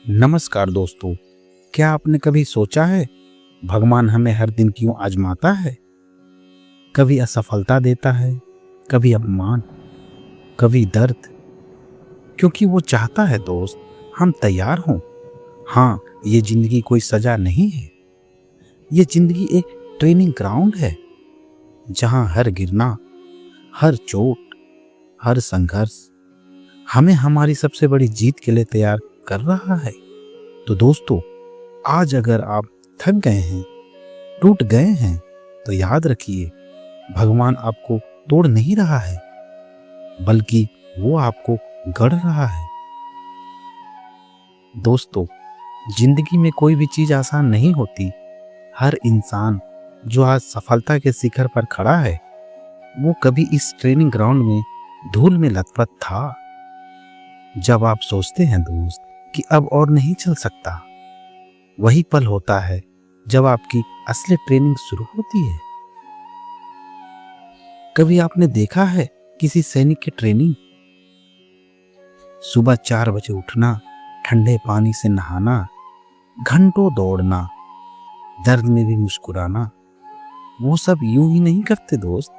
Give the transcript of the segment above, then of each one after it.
नमस्कार दोस्तों, क्या आपने कभी सोचा है भगवान हमें हर दिन क्यों आजमाता है? कभी असफलता देता है, कभी अपमान, कभी दर्द, क्योंकि वो चाहता है दोस्त हम तैयार हों। हाँ, ये जिंदगी कोई सजा नहीं है, ये जिंदगी एक ट्रेनिंग ग्राउंड है जहाँ हर गिरना, हर चोट, हर संघर्ष हमें हमारी सबसे बड़ी जीत के लिए तैयार कर रहा है। तो दोस्तों, आज अगर आप थक गए हैं, टूट गए हैं, तो याद रखिए भगवान आपको तोड़ नहीं रहा है, बल्कि वो आपको गढ़ रहा है। दोस्तों, जिंदगी में कोई भी चीज आसान नहीं होती। हर इंसान जो आज सफलता के शिखर पर खड़ा है, वो कभी इस ट्रेनिंग ग्राउंड में धूल में लथपथ था। जब आप सोचते हैं दोस्त कि अब और नहीं चल सकता, वही पल होता है जब आपकी असली ट्रेनिंग शुरू होती है। कभी आपने देखा है किसी सैनिक की ट्रेनिंग? सुबह 4 बजे उठना, ठंडे पानी से नहाना, घंटों दौड़ना, दर्द में भी मुस्कुराना। वो सब यूं ही नहीं करते दोस्त।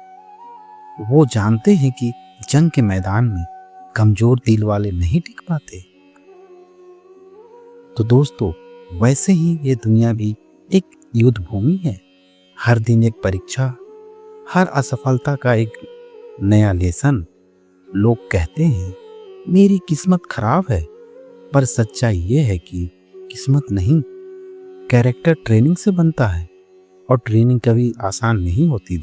वो जानते हैं कि जंग के मैदान में कमजोर दिल वाले नहीं टिक पाते। तो दोस्तों, वैसे ही ये दुनिया भी एक युद्ध भूमि है। हर दिन एक परीक्षा, हर असफलता का एक नया लेसन। लोग कहते हैं मेरी किस्मत खराब है, पर सच्चाई ये है कि किस्मत नहीं, कैरेक्टर ट्रेनिंग से बनता है, और ट्रेनिंग कभी आसान नहीं होती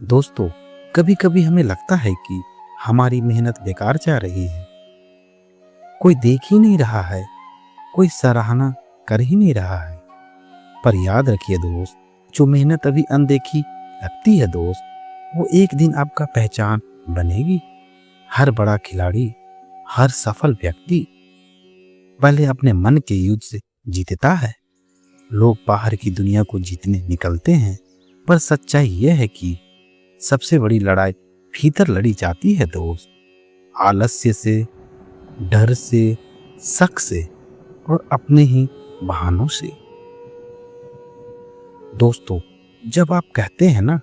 दोस्तों, कभी कभी हमें लगता है कि हमारी मेहनत बेकार जा रही है। कोई देख ही नहीं रहा है, कोई सराहना कर ही नहीं रहा है। पर याद रखिए दोस्त, जो मेहनत अभी अनदेखी लगती है दोस्त, वो एक दिन आपका पहचान बनेगी। हर बड़ा खिलाड़ी, हर सफल व्यक्ति पहले अपने मन के युद्ध से जीतता है। लोग बाहर की दुनिया को जीतने निकलते हैं, पर सच्चाई यह है कि सबसे बड़ी लड़ाई भीतर लड़ी जाती है दोस्त। आलस्य से, डर से, शक से, और अपने ही बहानों से। दोस्तों, जब आप कहते हैं ना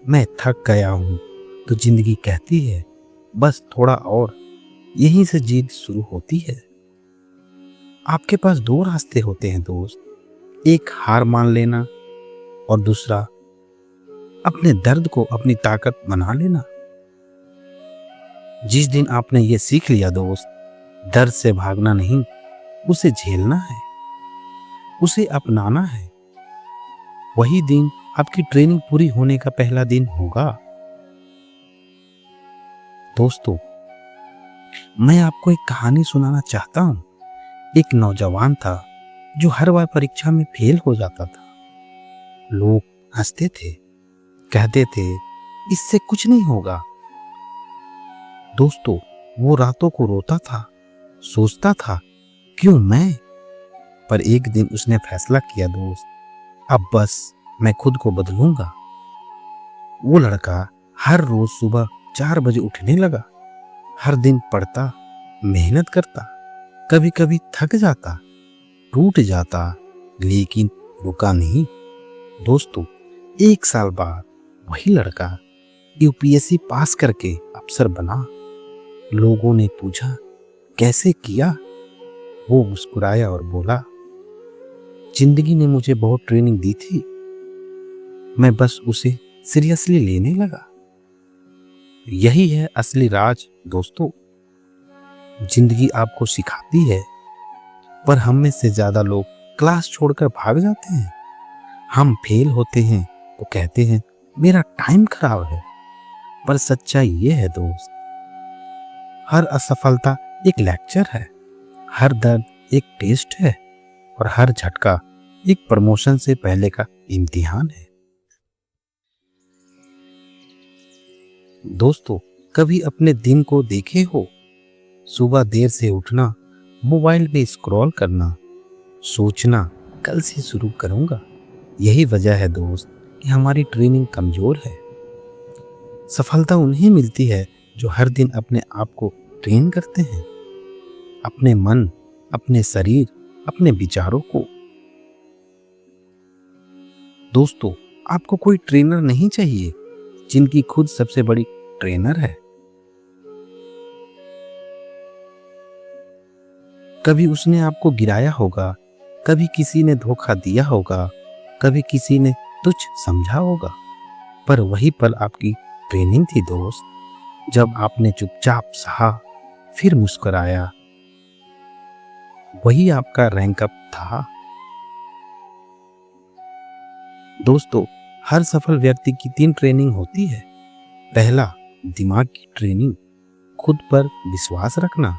मैं थक गया हूं, तो जिंदगी कहती है बस थोड़ा और। यहीं से जीत शुरू होती है। आपके पास 2 रास्ते होते हैं दोस्त, एक हार मान लेना और दूसरा अपने दर्द को अपनी ताकत बना लेना। जिस दिन आपने ये सीख लिया दोस्त, दर्द से भागना नहीं, उसे झेलना है, उसे अपनाना है, वही दिन आपकी ट्रेनिंग पूरी होने का पहला दिन होगा। दोस्तों, मैं आपको एक कहानी सुनाना चाहता हूं। एक नौजवान था जो हर बार परीक्षा में फेल हो जाता था। लोग हंसते थे, कहते थे इससे कुछ नहीं होगा। दोस्तों, वो रातों को रोता था, सोचता था क्यों मैं। पर एक दिन उसने फैसला किया दोस्त, अब बस मैं खुद को बदलूंगा। वो लड़का हर रोज सुबह 4 बजे उठने लगा। हर दिन पढ़ता, मेहनत करता, कभी कभी थक जाता, टूट जाता, लेकिन रुका नहीं। दोस्तों, 1 साल बाद वही लड़का यूपीएससी पास करके अफसर बना। लोगों ने पूछा कैसे किया? वो मुस्कुराया और बोला, जिंदगी ने मुझे बहुत ट्रेनिंग दी थी, मैं बस उसे सीरियसली लेने लगा। यही है असली राज दोस्तों। जिंदगी आपको सिखाती है, पर हम में से ज्यादा लोग क्लास छोड़कर भाग जाते हैं। हम फेल होते हैं तो कहते हैं मेरा टाइम खराब है, पर सच्चाई ये है दोस्त, हर असफलता एक लेक्चर है, हर दर्द एक टेस्ट है, और हर झटका एक प्रमोशन से पहले का इम्तिहान है। दोस्तों, कभी अपने दिन को देखे हो? सुबह देर से उठना, मोबाइल में स्क्रॉल करना, सोचना कल से शुरू करूंगा। यही वजह है दोस्त कि हमारी ट्रेनिंग कमजोर है। सफलता उन्हें मिलती है जो हर दिन अपने आप को ट्रेन करते हैं। अपने मन, अपने शरीर, अपने विचारों को। दोस्तों, आपको कोई ट्रेनर नहीं चाहिए, जिनकी खुद सबसे बड़ी ट्रेनर है। कभी उसने आपको गिराया होगा, कभी किसी ने धोखा दिया होगा, कभी किसी ने तुच्छ समझा होगा, पर वही पल आपकी ट्रेनिंग थी दोस्त, जब आपने चुपचाप सहा, फिर मुस्कुराया। वही आपका रैंक अप था। दोस्तों, हर सफल व्यक्ति की 3 ट्रेनिंग होती है। पहला, दिमाग की ट्रेनिंग, खुद पर विश्वास रखना।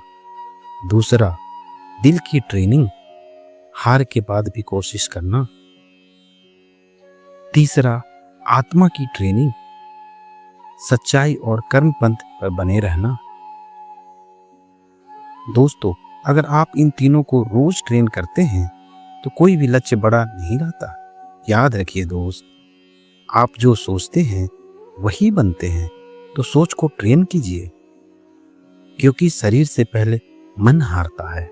दूसरा, दिल की ट्रेनिंग, हार के बाद भी कोशिश करना। तीसरा, आत्मा की ट्रेनिंग, सच्चाई और कर्म पंथ पर बने रहना। दोस्तों, अगर आप इन तीनों को रोज ट्रेन करते हैं तो कोई भी लक्ष्य बड़ा नहीं रहता। याद रखिए दोस्त, आप जो सोचते हैं वही बनते हैं, तो सोच को ट्रेन कीजिए, क्योंकि शरीर से पहले मन हारता है।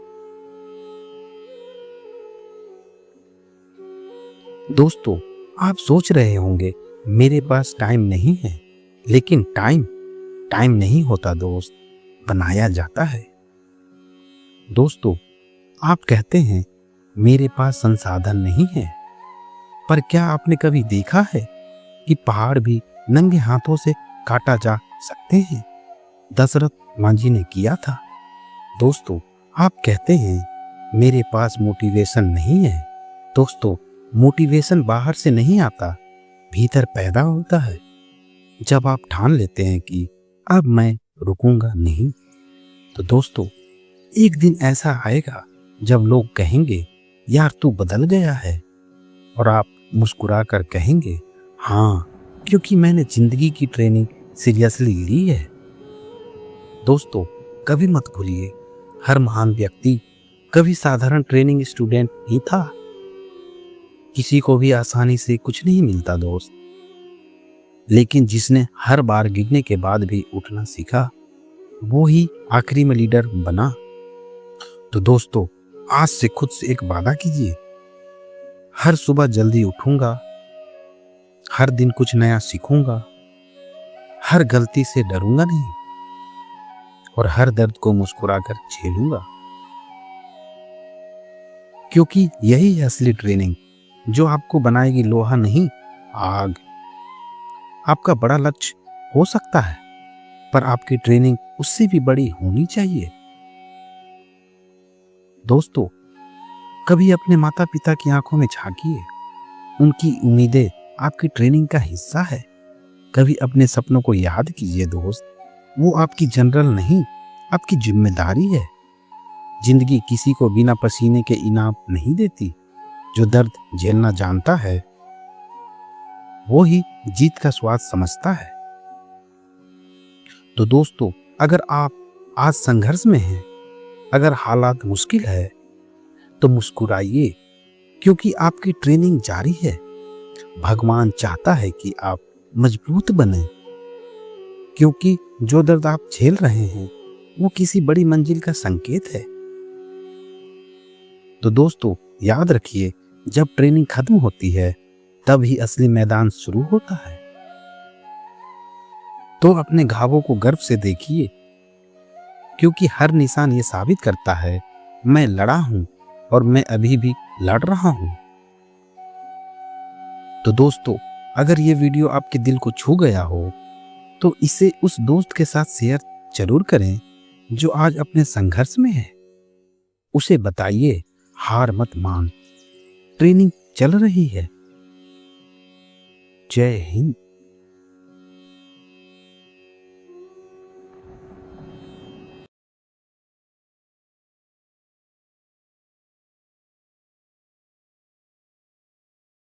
दोस्तों, आप सोच रहे होंगे मेरे पास टाइम नहीं है, लेकिन टाइम नहीं होता दोस्त, बनाया जाता है। दोस्तों, आप कहते हैं मेरे पास संसाधन नहीं है, पर क्या आपने कभी देखा है कि पहाड़ भी नंगे हाथों से काटा जा सकते हैं? दशरथ मांझी ने किया था। दोस्तों, आप कहते हैं मेरे पास मोटिवेशन नहीं है। दोस्तों, मोटिवेशन बाहर से नहीं आता, भीतर पैदा होता है। जब आप ठान लेते हैं कि अब मैं रुकूंगा नहीं, तो दोस्तों, एक दिन ऐसा आएगा जब लोग कहेंगे यार तू बदल गया है, और आप मुस्कुरा कर कहेंगे हाँ, क्योंकि मैंने जिंदगी की ट्रेनिंग सीरियसली ली है। दोस्तों, कभी मत भूलिए, हर महान व्यक्ति कभी साधारण ट्रेनिंग स्टूडेंट ही था। किसी को भी आसानी से कुछ नहीं मिलता दोस्त, लेकिन जिसने हर बार गिरने के बाद भी उठना सीखा, वो ही आखिरी में लीडर बना। तो दोस्तों, आज से खुद से एक वादा कीजिए, हर सुबह जल्दी उठूंगा, हर दिन कुछ नया सीखूंगा, हर गलती से डरूंगा नहीं, और हर दर्द को मुस्कुराकर झेलूंगा, क्योंकि यही है असली ट्रेनिंग जो आपको बनाएगी लोहा नहीं, आग। आपका बड़ा लक्ष्य हो सकता है, पर आपकी ट्रेनिंग उससे भी बड़ी होनी चाहिए। दोस्तों, कभी अपने माता पिता की आंखों में झांकिए, उनकी उम्मीदें आपकी ट्रेनिंग का हिस्सा है। कभी अपने सपनों को याद कीजिए दोस्त, वो आपकी जनरल नहीं, आपकी जिम्मेदारी है। जिंदगी किसी को बिना पसीने के इनाम नहीं देती। जो दर्द झेलना जानता है, वो ही जीत का स्वाद समझता है। तो दोस्तों, अगर आप आज संघर्ष में हैं, अगर हालात मुश्किल है, तो मुस्कुराइए, क्योंकि आपकी ट्रेनिंग जारी है। भगवान चाहता है कि आप मजबूत बने, क्योंकि जो दर्द आप झेल रहे हैं वो किसी बड़ी मंजिल का संकेत है। तो दोस्तों, याद रखिए, जब ट्रेनिंग खत्म होती है तब ही असली मैदान शुरू होता है। तो अपने घावों को गर्व से देखिए, क्योंकि हर निशान ये साबित करता है मैं लड़ा हूं और मैं अभी भी लड़ रहा हूं। तो दोस्तों, अगर ये वीडियो आपके दिल को छू गया हो तो इसे उस दोस्त के साथ शेयर जरूर करें जो आज अपने संघर्ष में है। उसे बताइए हार मत मान, ट्रेनिंग चल रही है। जय हिंद।